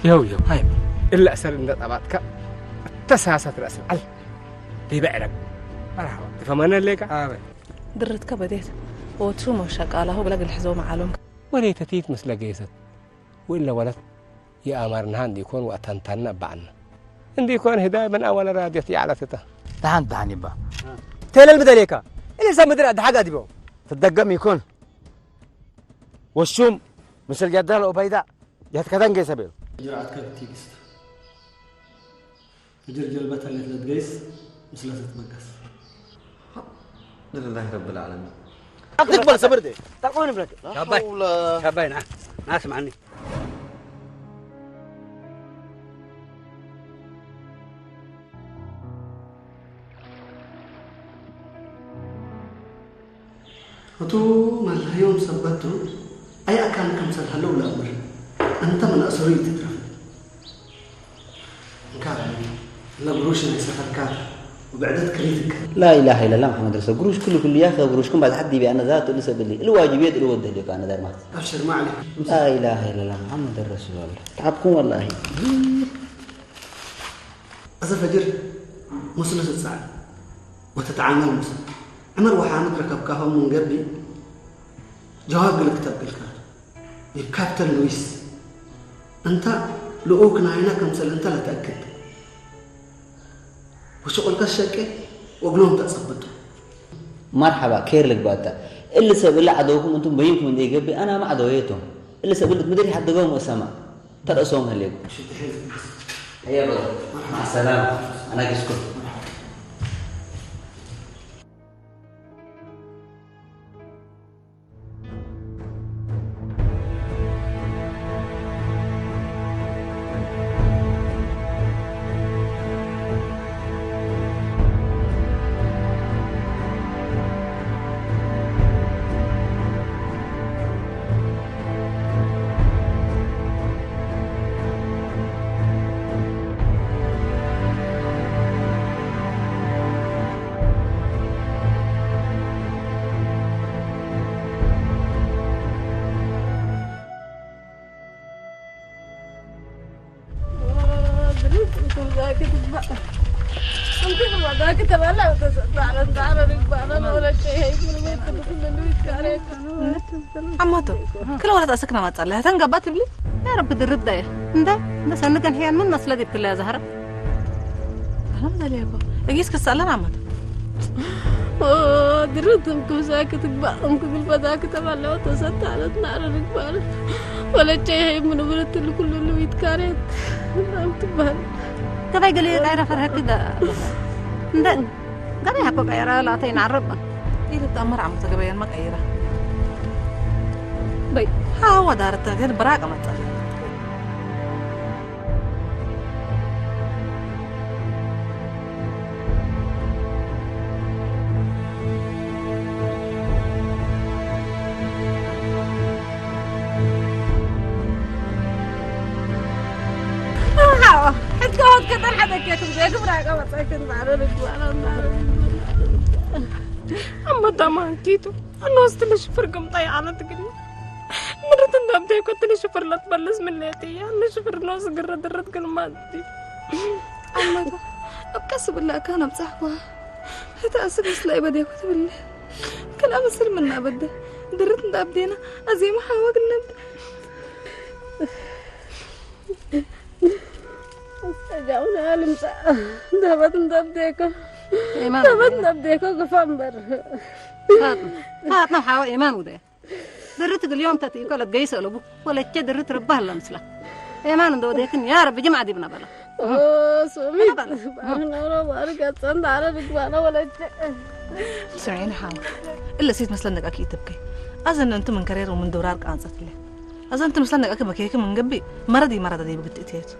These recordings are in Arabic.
يو هاي إلا أسأل إن طبعتك تساسة رأس العل دي بعرق مرحبا تفهمنا ليك درتك بديت وتشو مشاك على هو بلاقي الحزوم معلوم ولي تتيت مثل جيست وإلا ولد يا أمرنا عندي يكون وأتنتنا بعنا عندي يكون هداية من أول راديتي على تتا تهان با تيل البدليكا اللي سامدري أد حاجة ديبو تدقم يكون والشوم مثل جدال وبيدا يتكدن جيس بيل جرعت كبتيكست جرجل بتل لتجيس مثل تتمقص لله رب العالمين تقبل صبر دي تقبل بلك شاباي ناس معني هتو ما اليوم سبته أي أكان كم سلهلو لأمر أنت من أسري تدرف كان لا قروش اللي سفركات وبعدت كريتك لا إله إلا الله محمد رسول قروش كله ياخذ قروشكم بعد حد بأن ذاته لسه باللي الواجبيات اللي وده لك أنا دار مات أبشر ما عليك لا إله إلا الله محمد رسول الله تعبكم والله أزفجر مسلسل الساعة وتتعامل مسلسل عمر وحامد ركبكها من قبل جواب الكتاب بالكار الكابتن لويس أنت لقوكنا هناك مثل أنت لا تأكد وشغل كشكة وقلهم تصبتوا مرحبا كير لك باتا اللي سبب الله عدوكم أنتم بينكم من دي قبل أنا ما عدويتهم اللي سبب لك مدري حد قوم وسما ترأسهم هليك هيا بدر مع السلامة أنا أشكر عماتو كل ولد أسكنا ما تصلها تنقبات بلي يا رب درب داير ده سنكن حيان من نسلة دي كلها زهرة أنا ما دالي أبا أجيس كسألنا عماتو درتم كوساكت بقهم كل فداك تبع لو تصدت على نار الرجال ولا شيء من برت كل اللي يتكارت نعم تبان كذا يقول لي غير فرح كده ده قال يا حبك غيره لا تين عربنا إيه تأمر عم تجيبين ما غيره بي هو دارت غير براقة ما تصير حتقعد كده لحدك يا كبير براقة ما تصير معرفك أما دام كيتو أنا أستلي شفر قم طيعانة تقولي مرة تندم كنت لي شفر لا تبلس من ليتي أنا شفر ناس قرر درت كلمات دي أما أبكسب الله كان بصحبها حتى أسب سلاي بدي كتب الله كلام سلم لنا بده درت ندابدينا أزي ما حاوق النبد استجاونا لمسا دابت ندابديكو دابت ندابديكو قفنبر فاطمة حاوة إيمان وده درتك اليوم تاتي كل تجيس ألبو ولا تجدرت ربها لمسلا إيمان دو ديكن يا رب جمع دي بنا بلا سومي أنا بارك أتصند على رجوانا ولا سمعيني حاوة إلا سيت مثلا إنك أكيد تبكي أظن أنت من كرير ومن دورارك أنصت له أظن أنت مثلا إنك أكيد بكيك من جنبي مرة دي بقتيت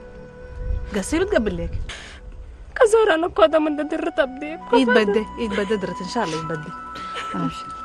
قصي بتقبل لك كزور أنا كودا من درت أبدي يتبدى درت إن شاء الله يتبدى أبشر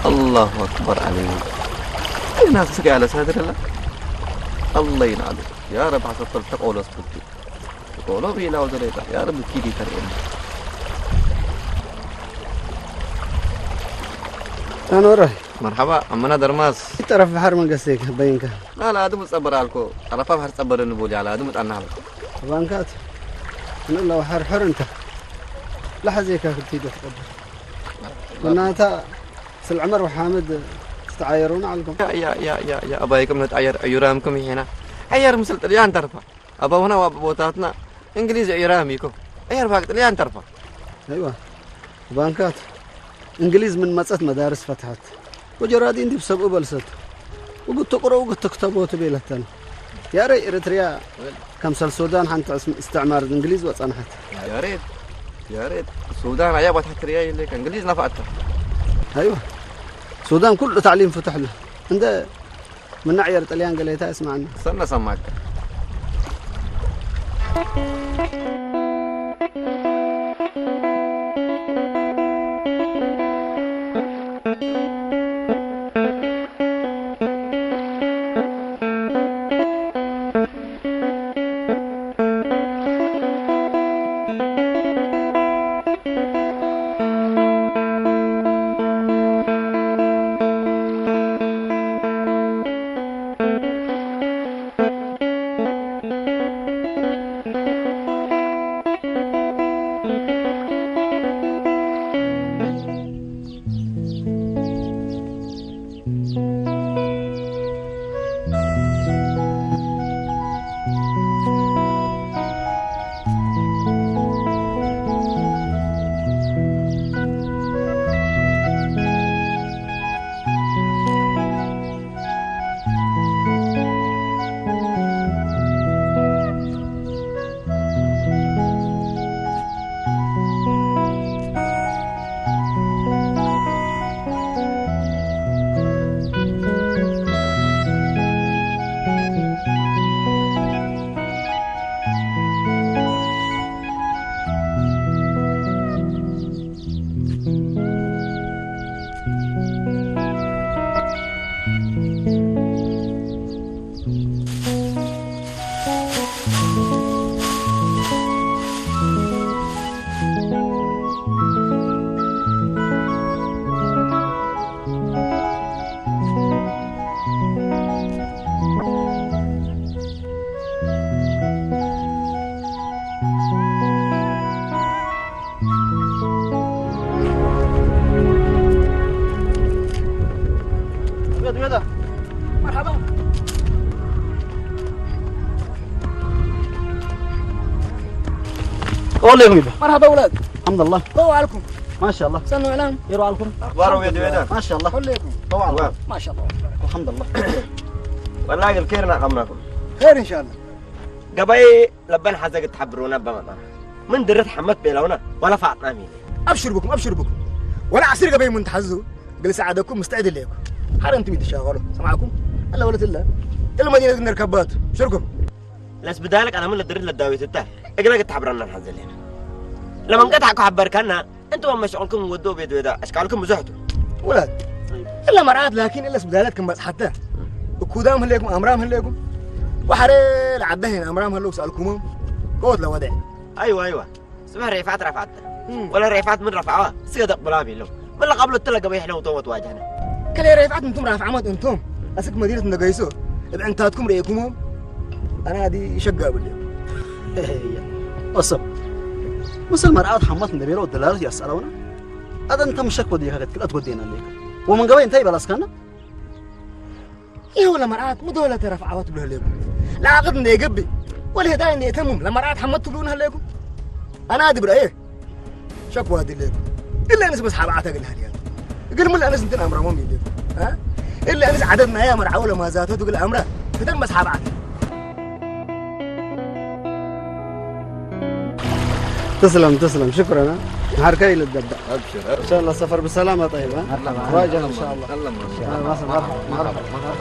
الله أكبر عليك الناس تسقى على سادر الله الله ينعلك يا رب حسب تقول أصبتي تقولوا بيلا وزريتا يا رب كيدي ترين أنا وراي مرحبا أمنا درماس تعرف بحر من قصدك بينك لا هذا متصبر عليكم عرفا بحر تصبر النبولي على هذا متأنى بانكات أنا لو حر أنت لحظة كيف تيجي تقدر وناتا العمر وحامد تتعايرون عليكم يا أبايكم نتعاير أيرامكم هنا عيار مثل طليان ترفع أبا هنا وابوتاتنا إنجليزي أيراميكم عيار باك طليان ترفع أيوة بانكات إنجليز من مسألة مدارس فتحت وجرادين دي بسبب بلست وقلت تقرأوا وقلت تكتبوا تبيلتن يا ري إريتريا كمثل السودان حنت استعمار الإنجليز وصنحت يا ريت السودان عيابة تحت رياي لك إنجليز نفعتها أيوة السودان كله تعليم فتح له عنده من نعير طليان قليتها اسمع عنه استنى سماك والله يغني مرحبا اولاد الحمد لله طوع عليكم ما شاء الله سنوا اعلان يروح عليكم أخبارهم يا دويدان ما شاء الله كلكم طوع الله ما شاء الله الحمد لله والله الكير نقمناكم خير ان شاء الله قباي لبن حزق تحبرونا بمطر من درت حمد بيلونا ولا فاطمه مين ابشر بكم ولا عصير قبل من تحزوا قل سعادكم مستعد لكم حار انتم تشاغلوا سمعكم الا ولا الا المدينه نركبات شركم لاس بدالك انا من اللي درت للداويت انت اقرا تحبرنا نحزل هنا لما نقطعكم حبركنا انتم مشغولكم ودوا بيد ودا اشكالكم مزحتوا ولاد الا مرعات لكن الا سبدالتكم بس حتى وكودام هليكم امرام هليكم وحريل عدهن امرام هلو سالكم قوت لودع ايوه سمع رفعت ولا رفعت من رفعوها سيدق بلابي له من اللي قبله تلقى بيحنا وتوت واجهنا كل رفعت انتم رافع عمد انتم اسك مدينه نقيسو بعنتاتكم ريكمهم انا هذه شقه باليوم وصب مثل مرعات حمات من بيرو الدلال يسالونا هذا انت مشك ودي هاك كل اتودينا ليك ومن قبل انت بلاس كنا ايه ولا مرعات مو دوله رفعات بله لكم لا عقد من يقبي ولا هدايا اني اتمم لما رات حمد تبلونها لكم انا ادبر ايه شكوى هذه لكم الا انس بس حابعتها قلها لي قل ملا انس انتنا امره مامي لكم ها الا انس عددنا يا مرعى ولا ما زاتوا تقول امره كتن بس حابعتها تسلم شكرا حركي للدبة ابشر ان شاء الله سفر بسلامه طيب ها راجع ان شاء الله مرحبا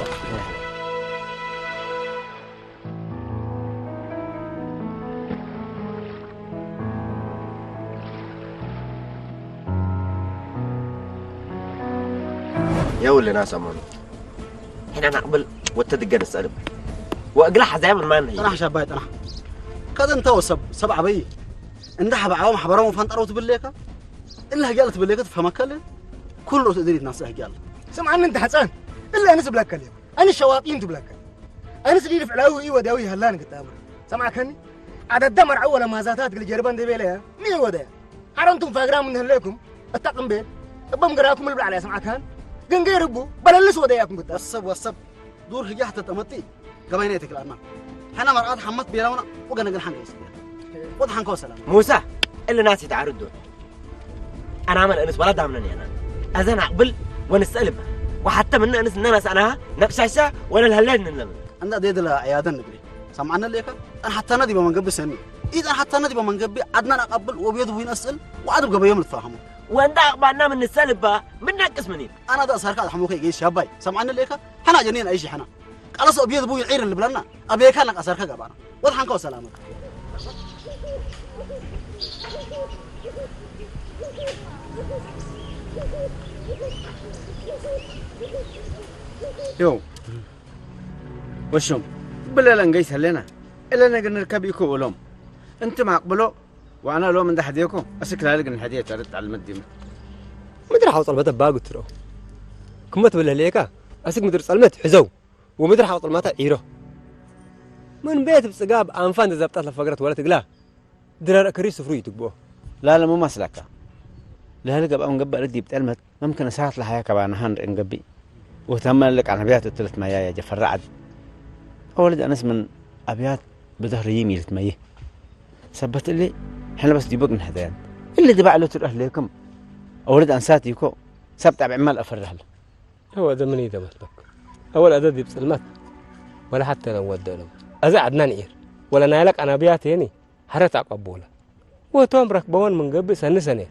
يا ولي ناس امون احنا نقبل وتدقن السالب واقلعها زي ما نهي طرح شباي طرح كذا انت وسب سبع بي عند حبعهم حبرهم فانطروا تبليكا الا قالت تبليكا تفهمك كله تدري تنصح قال سمعني انت حسان الا انس بلاك اليوم انا الشواطين تبلاك انس اللي فعلاوي وداوي هلان قدام سمعكني عاد الدمر اول ما زاتات قل جربان دي بيلها مين ودا حرمتم فاقرام من هليكم اتقم بيت ابم قراكم اللي على سمعكان قنقيربو بللس وداياكم قدام وصب دور هي حتى تمتي قبينيتك الان حنا مرات حمت بيراونا وقنا قل حنقيس وضحن كو سلام موسى اللي ناس يتعرضوا انا عمل انس ولا دامنني انا اذن اقبل ونستقلبها وحتى من انس ان انا سالها نقشاشه ولا الهلال نلم انا ديد لا عيادن نقري سمعنا ليك انا حتى ندي بمن قبل سني اذا حتى ندي بمن قبل عدنا اقبل وبيده وين اسال وعدب قبل يوم نتفاهموا وانت اقبلنا من السلبه من نقص مني انا ده صار كذا حموك يجي شاباي سمعنا ليك حنا جنين اي شيء حنا خلاص ابيض ابوي العير اللي بلنا ابي كان اصار كذا بانا وضحن كو سلامك يو وشم بلا لنقيس هلنا الا نقدر نركب يكو ولوم انت معقبلو وانا لو من ده حديكو اسك لا لقن الحديه تعرض على المديمه مدري حاوط المتا باغو ترو كمت ولا ليكا اسك مدري صلمت حزو ومدري حاوط المتا عيرو من بيت بصقاب انفان زبطت لفقرت ولا تقلا درار كريس سفري تقبو لا مو مسلكه لهلك ابقى نقبل ردي بتلمت ممكن اساعد لها كبان هان نقبي وتمل لك عن ابيات الثلاث مايا جفر رعد اولد انس من ابيات بظهر يميل تميه ثبت لي احنا بس ديبق من هذين اللي دبع له تروح لكم اولد انساتيكو سبت بعمال افرح له هو ده مني ده مثلك اول ادب بسلمت ولا حتى لو ودلهم اذا عدنا نير ولا نالك انا ابيات هني حرت قبوله وتوم ركبون من قبل سنه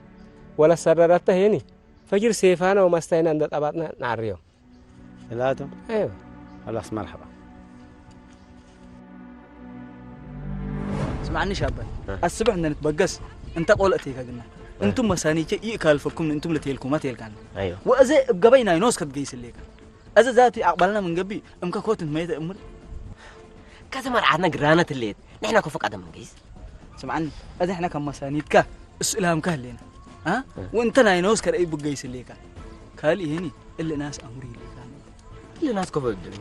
ولا سررته هني فجر سيفانا وما استينا عند اباتنا نعريهم ثلاثه ايوه خلاص مرحبا اسمعني شابا الصبح بدنا نتبقس انت قولتي قلنا انتم مسانيك يكالفكم انتم لتيلكم ما تيلكان ايوه واذا بقبينا ينوس كتقيس ليك اذا ذاتي اقبلنا من قبي امك كوت ما يتامر كذا مر عنا قرانه الليل نحن كفق عدم نقيس سمعني اذا احنا كم مسانيتك اسلام كهلنا ها وانت ناينوس كرأي بقيس ليك كالي هني اللي ناس امري ليك اللي ناس كفو الدنيا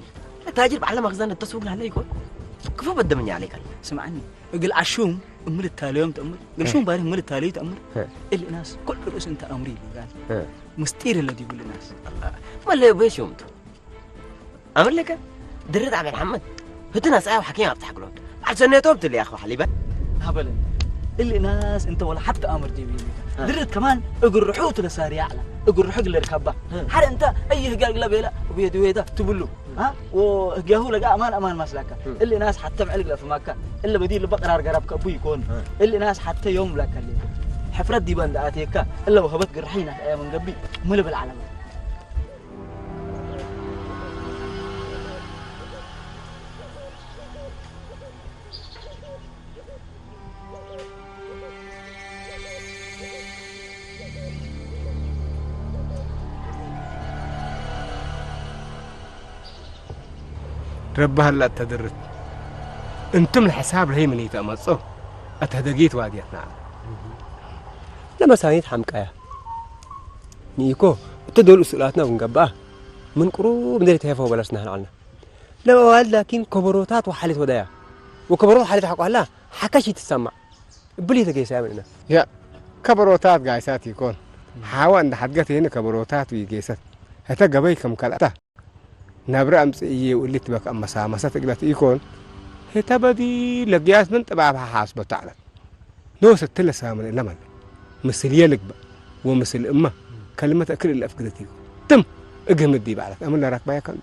تاجر على مخزن التسوق لها عليك كفو بده مني عليك سمعني قل عشوم امر التاليوم تامر قل شوم باري امر التالي تامر اللي ناس كل رؤوس انت امري لي قال مستير الذي يقول للناس ولا بيش يوم امر لك درد عبد محمد هتنا ساعه وحكينا افتح قلوب عشان توبت اللي يا اخو حليبه هبل اللي ناس انت ولا حتى امر دي درت كمان اقول رحوت لساري اعلى اقول رحق اللي ركبه حر انت اي قال قبيله وبيد ويده تبلو ها وجاهو لقى امان مسلكه اللي ناس حتى معلق في مكه الا بديل بقرار قرب كبو يكون اللي ناس حتى يوم لك اللي حفرت دي بند اتيكا الا وهبت قرحينا يا من قبي ملب العالم رب هلا تدرت انتم الحساب لهي من يتأمصوا اتهدقيت واديتنا لما سانيت حمقايا نيكو تدول اسئلاتنا ونقباه من قروب ندري تهفو بلشنا عنا لو قال لكن كبروتات وحالت ودايا وكبروت حالت حقوا هلا حكاش تسمع بلي تجي سامعنا يا كبروتات قايسات يكون حاول عند حدقتي هنا كبروتات ويجيسات هتا قبيكم كلاتا نبرة أمس إيه واللي تبقى أما سامسة تقلت يكون هي تبدي لقياس من تبعها حاسبة تعلم نوس التلا سامن إنما مثل يلك بقى ومثل أمه كلمة أكل اللي أفقدتي تم أجهم الدي بعدك أمنا راك بايا كان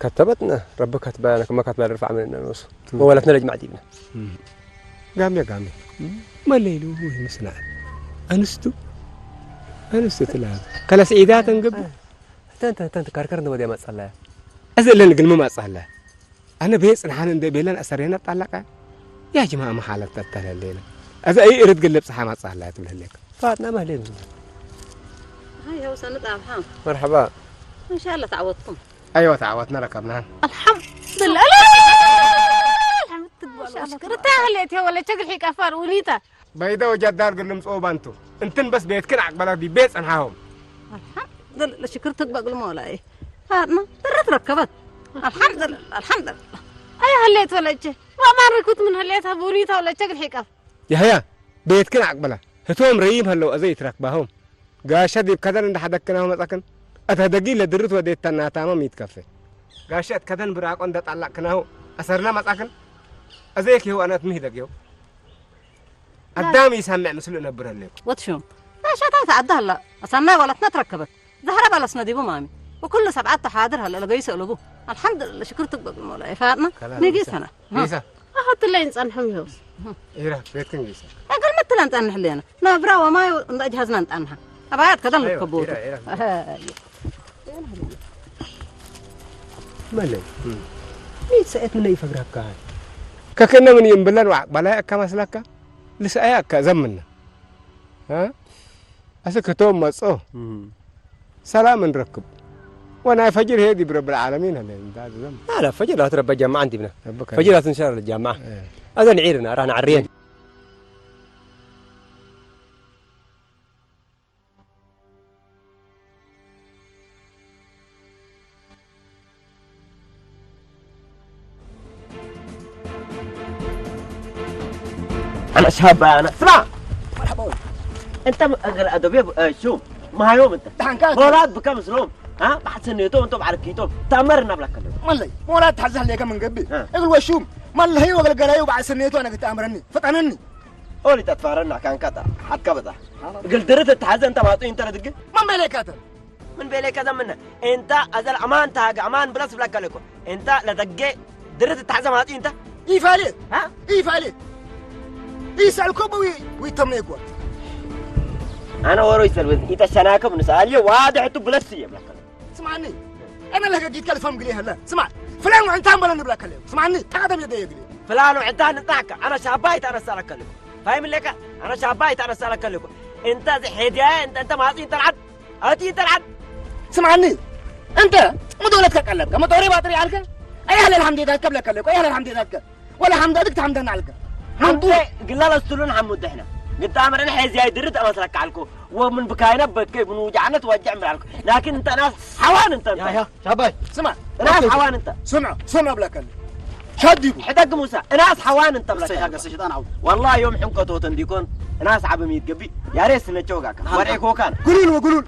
كتبتنا ربك كتبانا كما كتبنا رفع مننا نوس ولا تنرج مع ديبنا قامي ما الليل هو مسنا أنستو تلا كلا سعيدات نقبل انت كاركرنا ودي ما تصلى أزل لنا قلما ما تصلى أنا بيس نحن ندي بيلن أسرينا طلقة يا جماعة ما حالك تتهل الليلة إذا أي إرد قلب صحة ما تصلى تقول هليك فاتنا ما لين هاي هو سنة أبحام مرحبا إن شاء الله تعوضكم أيوة تعوضنا ركبنا الحمد لله الحمد لله شكرا تاهلت ولا شكل حيك أفار وليتا بيدا وجدار قلنا مصوبة أنتو أنتن بس بيتكن عقبالك دي بيت أنهاهم الحمد لله شكرتك بقول مولاي هارنا درت ركبت الحمد لله أي هليت ولا شيء وما ركوت من هليتها بوليتا ولا شكل حيك أفار يا هيا بيتكن عقبالك هتوم ريم هلو أزيت ركبهم قاشة دي بكذا عند حدكنا هم أتكن أتهدقي لدرت وديت تناتاما ميت كفي قاشة كذا براق عند طلع كناهو أسرنا متأكن أزيك هو أنا تمهدك يو قدامي يسمع مسلو نبر هليك وتشو لا شاتا تعدى هلا أصلا ولا تنتركبت زهرة بلا سنديبو مامي وكل سبعات حاضر هلا لقى يسألوه الحمد لله شكرتك بقول مولاي فاتنا نيجي سنة جيسا أحط اللي إنسان حميوس إيه بيتكن جيسا أقول متى أنت أنح لينا نبرا وما نجهزنا أنت أنها أبعاد كذا نكبوت مالي مين سأت من أي فقرة كهاي كأننا من ينبلن وعقبلا كما سلكا لسه أياك زمنا ها أسكتهم مصو سلام نركب وانا فجر هذه برب العالمين هذا لا فجر لا تربى جامعة عندي بنا فجر لا تنشر الجامعة هذا نعيرنا رانا عريان أنا شاب أنا اسمع مرحبا أنت أدوبي شو ما يوم أنت مولاد بكم سلوم ها بعد سنيتهم أنتم عركيتهم تأمرنا بلك مالي مولاد تحزح ليك من قبل اقول وشوم مال هي وقال قراي وبعد سنيته أنا كنت أمرني فطنني قولي تتفارنا كان كذا حد كبده قلت درت التحزن أنت ما أنت ردق من بيلك هذا من بيلك هذا منه أنت أزل أمان تاج أمان بلاس بلك لكم أنت لدقة درت التحزن ما أنت يفعلي ها يفعلي يسألكم ويتمنيكوا أنا ورا يسأل يتشناكم نسأليه واضح تبلسيه بلك اسمعني أنا لك جيت كلفهم قليه هلا اسمع فلان وعنتان بلا نبلك له اسمعني تقدم يدي قليه فلان وعنتان نتاعك أنا شابايت أنا سألك لكم فاهم لك أنا شابايت أنا سألك لكم أنت حيديا أنت ما أنت العد أنت العد اسمعني أنت مدولتك قلبك ما دوري باطري عليك أي أهل الحمد لله قبلك لك أي أهل الحمد لله ولا حمد أدك تحمدنا عليك حمد قلنا لستلون حمود إحنا قلت أمر أنا حيز جاي درد أنا سلك عليكم ومن بكاينا بكيف من وجعنا توجع من عليكم لكن أنت ناس حوان أنت يا شباب اسمع ناس حوان أنت سمع بلك شدي حدق موسى ناس حوان أنت بلك يا قصة شيطان عود والله يوم حمك توتن ديكون ناس عبم يتقبي يا ريس نتشوقك وريك هو كان قولوا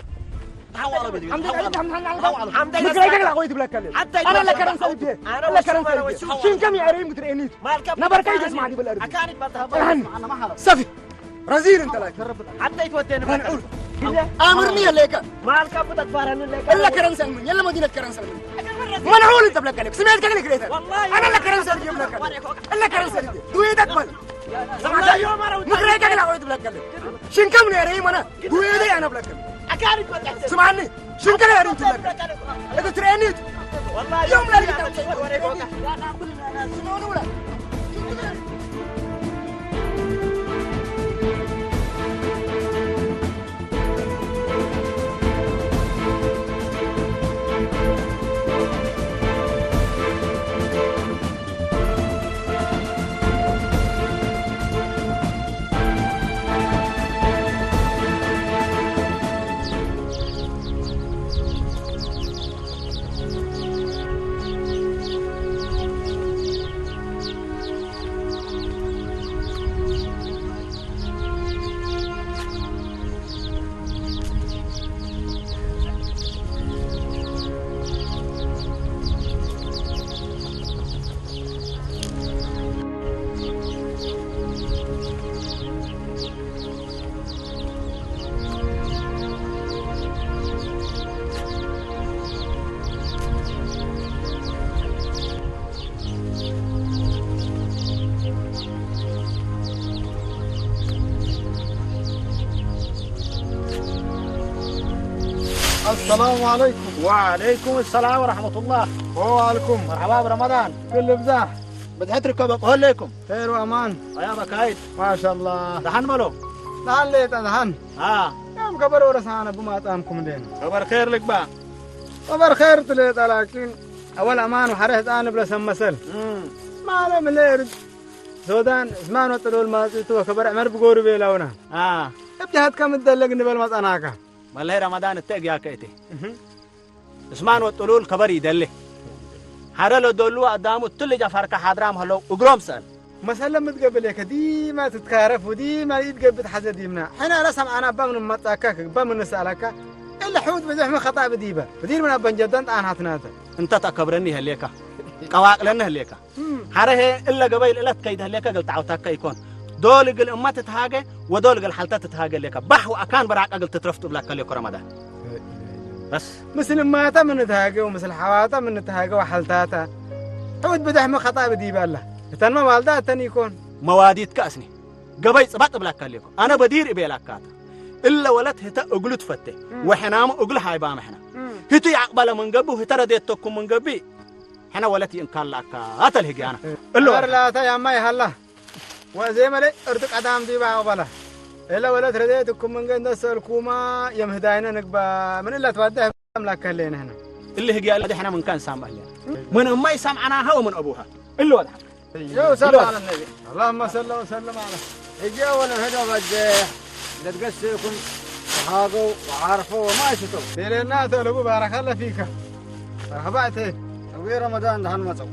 الحمد لله حتى انا لك انا سعودي انا لك انا سعودي شين كم يعرين مترينيت نبر كيف اسمعني بالارض اكانك بتهبل انا ما حرام صفي رزيل انت لا حتى يتوديني منعول امرني ليك ما الكبت فارن لك الا كرنسل من يلا مدينه كرنسل من منعول انت بلك عليك سمعت كلامك ليه والله انا لا كرنسل جيب لك الا كرنسل دويدك مال سمعت يوم مغريك انا قلت بلك عليك شنكم يا ريم انا دويدي انا بلك اكارك سمعني شنكم يا ريم تلك انت ترينيت والله يوم لا لك السلام عليكم. وعليكم السلام ورحمة الله. وعليكم مرحبا برمضان. كل بزاح. بدحت ركبك هون ليكم. خير وامان. يا بكايد. ما شاء الله. دحن ملو. دحن ليت دحن. يوم قبر ورسانا بما تامكم دين. خبر خير لك بقى. خبر خير تليت لكن اول امان وحرهت انا بلا سمسل. ما له من ليرد. سودان زمان وطلول ما تو خبر عمر بقور بيلاونا. ابتهت كم تدلقني بالمطناكا. والله رمضان التاج يا كيتي اسمان والطلول كبر يدلي حرلو دولو قدامو تل جفرك حضرام هلو اقرام سال مثلا متقبل ديما تتكارف وديما يتقبل حزة ديمنا حنا رسم انا بمن مطاكك بمن نسالك الا حود بزحمه خطا بديبه بدير من ابن جدان انا هتناته انت تكبرني هليكا قواق لنا هليكا حره الا قبيل الا تكيد هليكا قلت عوتك يكون دول قل امات تتهاجه ودول قل حالتها تتهاجه لك بحو اكان براق قل تترفتوا بلاك لك رمضان بس مثل ما من تهاجه ومثل حواته من تهاجه وحالتها حود بدحمه خطا بديبه الله تنما والدات تاني يكون مواديد كاسني قبي صبات بلاك لكم انا بدير ابيلاكات الا ولت هتا اقلت فتة وحنام اقل هاي بام احنا هتو يعقبل من قبو هتا رديتكم من قبي حنا ولتي ان كان لك اتل انا الا لا تا يا ماي هلا وزي ما لي ارتق ادام دي باو بلا الا ولت رديتكم من قد نسالكما يم هداينا نقبا من الا تودع املاك لنا هنا اللي هي احنا من كان سامع من ما يسمعنا هو من ابوها الا وضح يو صلى على النبي اللهم صل وسلم على يجي اولا هذا بدح تقسيكم هاقوا وعارفوا وما يشتوا ديرنا تلقوا بارك الله فيك مرحبا وي رمضان دهن مصو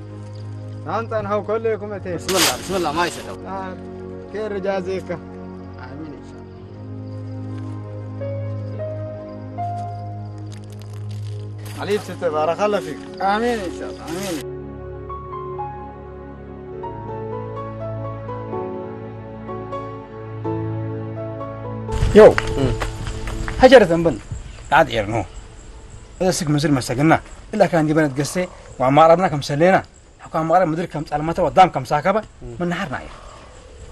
انت انهو كلكم اتي بسم الله بسم الله ما يشتوا كير جازيك امين ان شاء الله عليك ست بارك الله فيك امين ان شاء الله امين يو هجر ذنبن قاعد يرنو هذا سك مزر مسجنا إلا كان جبنا تقصي وما ربنا كم سلينا حكام ما ربنا مدير كم علامته قدام كم ساكبة من نهارنا يا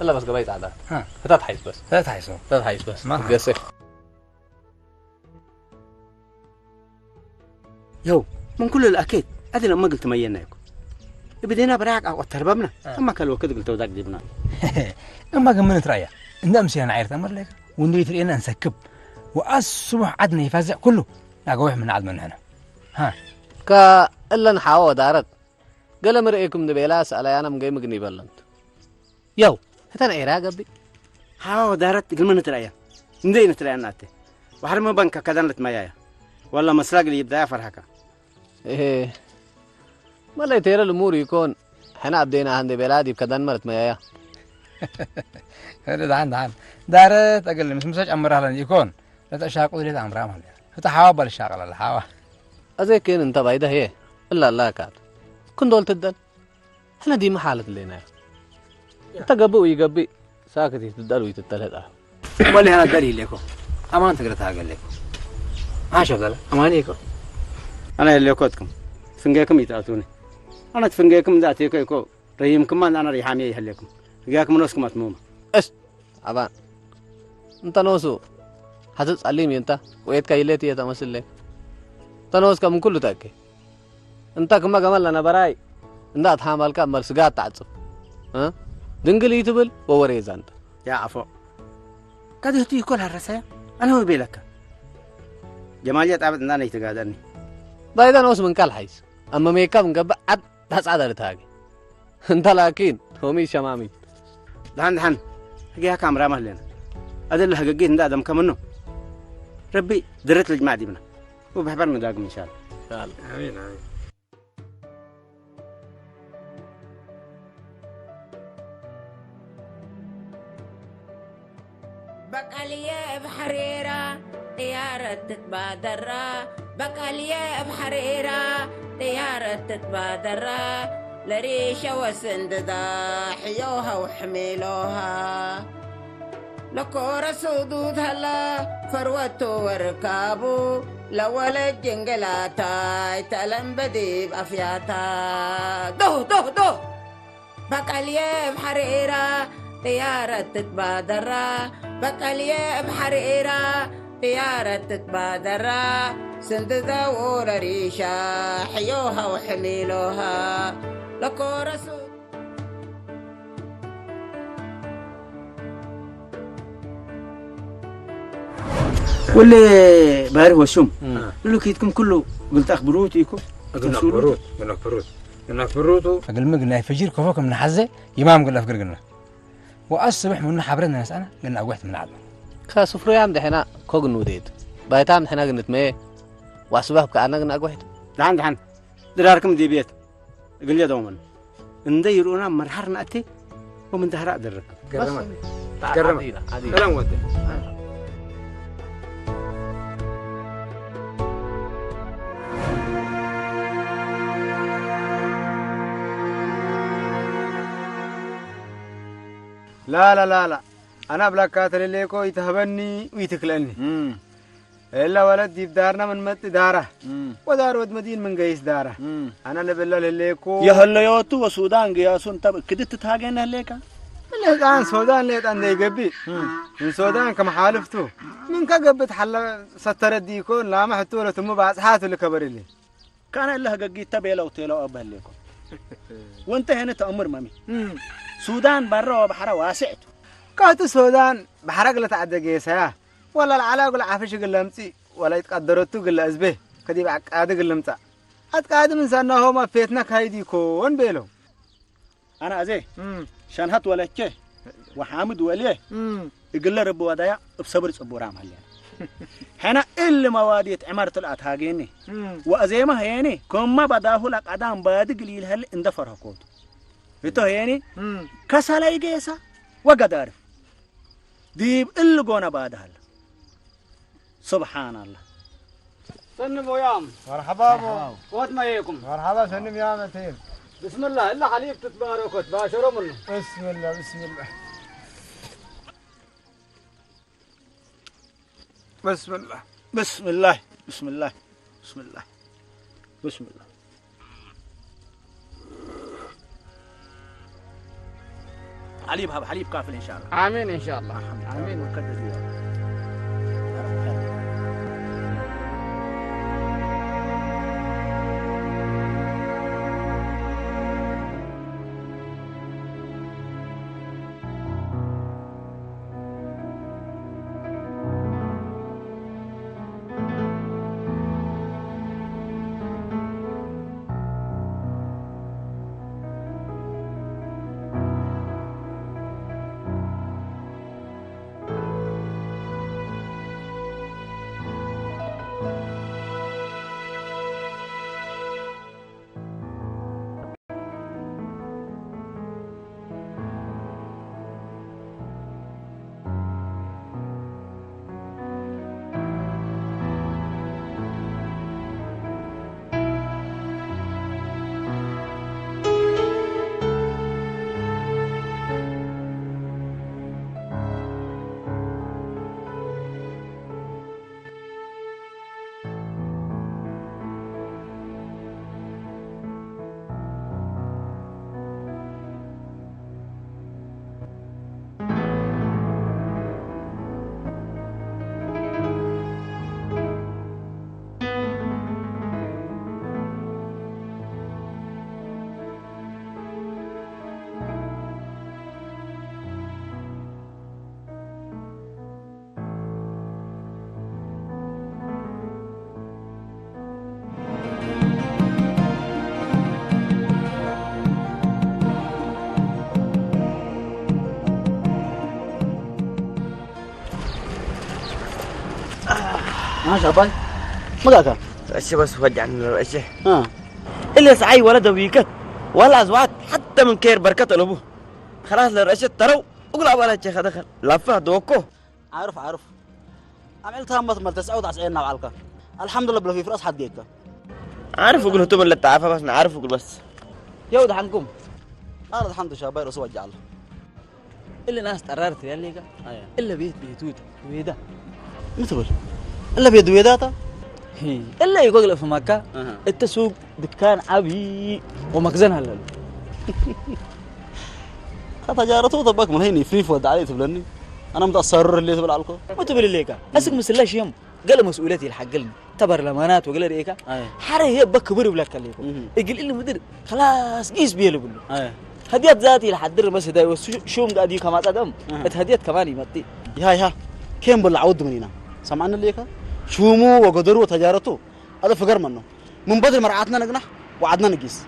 إلا بس قبيت عدا ها ثلاث حيس بس ثلاث حيس بس ما تقصي يو من كل الأكيد أدنى ما قلت مينا يكون بدينا براك أو تربمنا أما كلو كده قلت وداك جبنا أما كم من تريا إن أمسي أنا عيرت أمر لك وندري ترينا نسكب وأصبح عدنا يفزع كله أقوح من عد من هنا ها كا إلا نحاو دارت قال مرئيكم نبيلا سألا أنا مجي مجني بلنت يو هتنا إيراق قبي حاو دارت قل من تريا ندينا تريا ناتي وحرم بنك كذا لتمايا والله مسلاق اللي يبدأ فرحك إيه ما لا يتير الأمور يكون حنا عبدينا عند بلادي بكذا مرت مايا هذا دعان دارت أقل مش مساج أمرها لن يكون لا تشاق ودريت أمرها مالي هتحاول بالشاغل الحاوة أزيكين أنت بعيدة هي إلا لا كات كن دول تدل إحنا دي محالة لنا أنت قبي ويقبي ساكت يتدل ويتتل هذا مالي أنا دليل لكم أمان تقدر قال لكم ما شغله أمانيكم أنا اللي كنتكم فنجاكم يتعطوني أنا تفنجاكم ذاتي كيكو ريمكم أنا ريحامي يهلكم جاكم نوسكم أتموم إيش أبان أنت نوسو حتتصليني أنت ويت كايلتي يا تمثل لك تنوس كم كله تاكي أنت كم كمل أنا براي أنت أتحمل كم سجات تعصب ها دنقلي تبل ووريز أنت يا عفو كده تيجي كل هالرسايا أنا هو بيلك جمالية أبد أنا يتقادرني بايدا نوس من كل حيس أما ميكا من قبل عد هسعد رتاقي أنت لكن همي شمامي دهن هجيها كاميرا مهلنا أدل هجيت ندى دم كمنه ربي درت الجماعة دي بنا وبحبرنا داقم إن شاء الله آمين بقالية بحريرة طيارة تتبادر بقالية بحريرة طيارة تتبادر لريشة وسنددا حيوها وحميلوها لكورة سودود هلا فروته وركابو لولا الجنجلاتا يتألم بديب أفياتا دو بقالية بحريرة طيارة تتبادر بقالية بحريرة طيارة تتبادر سنددا وريشة حيوها وحميلوها لكورة واللي باري وشوم لو كيتكم كله قلت أخبروتيكم قلنا فروتو قال قلنا فجير كفوكم من حزة يمام قلنا فكر قلنا والصبح من حبرنا ناس أنا قلنا أقوحت من عدم كسفر يا عم دحنا كوغن وديد بايتام دحنا قلت ماي واسباب كأنا قلنا أقوحت دحن دراركم دي بيت قل لي دوما نديرونا مرحرنا أتي ومن دهراء درك كرم كلام ودي لا أنا بلاك كاتل اللي كو يتهبني ويتكلني إلا ولد دارنا من مت داره ودار ود مدين من قيس داره أنا نبلا اللي كو يهلا يوتو وسودان قياسون تب كدت تهاجنا الليكا اللي كان سودان ليت عندي يقبي من سودان كم حالفتو من كقبت حلا سترد ديكون لا ما حتو له ثم بعد حاتو اللي كبر اللي كان الله قجي تبيلا وتيلا أبه الليكو وانت هنا تأمر مامي سودان برا وبحر واسعته كاتو السودان بحرق لتعدى جيسها ولا العلاق ولا عافش قلمتي ولا يتقدرتو قل أزبه كدي بعد قاعد قلمتا أتقاعد من سنة هما فيتنك هيدي كون بيلو أنا أزيه شان هات ولا كه وحامد وليه يقول ربو ودايا بصبر صبورام هليا هنا إلا موادية عمارة الأتهاجيني وأزيما هيني كم بداه لك أدام باد قليل هل اندفر هكوت بتو هيني كسالة يجيسا وقدار ديب إلا قونا بعد هلا سبحان الله سنم ويام مرحبا قوت ما يكم مرحبا سنم يا متين بسم الله إلا حليب تتباركوا تباشروا منه بسم الله بسم الله بسم الله بسم الله بسم الله بسم الله بسم الله حليب هذا حليب كافل إن شاء الله آمين إن شاء الله آمين وكذا ماشي أباي ما قاك رأسي بس وجعني رأسي اللي سعي ولد ويكت ولا أزواج حتى من كير بركة الأبوه خلاص لرأسي ترى أقول ولا شيخ دخل لفه دوكو عارف عملتها ما تسعود عسينا وعلقة الحمد لله بلا في فرص حد جيكا عارف أقول هتوم اللي تعرفه بس نعرف أقول بس يود حنكم أنا الحمد شابير رسوا جعله اللي ناس تقررت يا ليكا إلا بيت بيتوت ويدا مثل إلا بيد ويداتا إلا يقول في مكة التسوق دكان عبي ومخزن هلل تجارته طبق من هيني فريف ودعالي تبلني أنا متأثر اللي تبل علىكم ما تبل ليكا أسق مسلاش يوم قال مسؤوليتي الحق لنا تبر لمانات وقال ريكا حره هي بكبر ولا كليكم يقول لي مدير خلاص قيس بيلو بلو هديات ذاتي لحد بس هداي وشوم قاعد كما قدم هديات كمان يمتي يا كم بالعود منينا سمعنا ليكا شومو وقدروا تجارته هذا فقر منه من بدر مرعاتنا نجنح وعدنا نقيس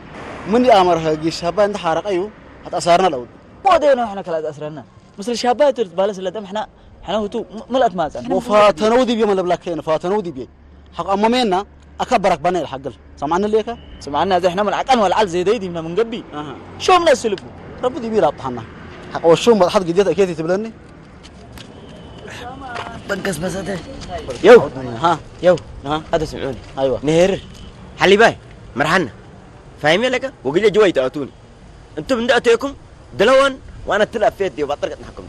من أمرها جيش هبا عند حارق أيوه هتأثرنا الأول ما دينا إحنا كلا أثرنا مثل شابات تبالس اللي دم إحنا هو تو ملأت مازن وفاتنوا دي بيوم اللي بلاكين فاتنوا دي بي حق أمامنا أكبرك بني الحقل سمعنا ليكا سمعنا زي إحنا من العقل والعل زي دي من قبي شو من السلبو ربي دي بيلعب طحنا حق وشوم حد جديد أكيد تبلني بنقص بس هذا يو يو هذا سمعوني أيوة نهر حلي باي مرحنا فاهمين لك وقلت جوي تأتون انتم من دأتيكم دلوان وانا تلعب فيت دي وبطرق نحكم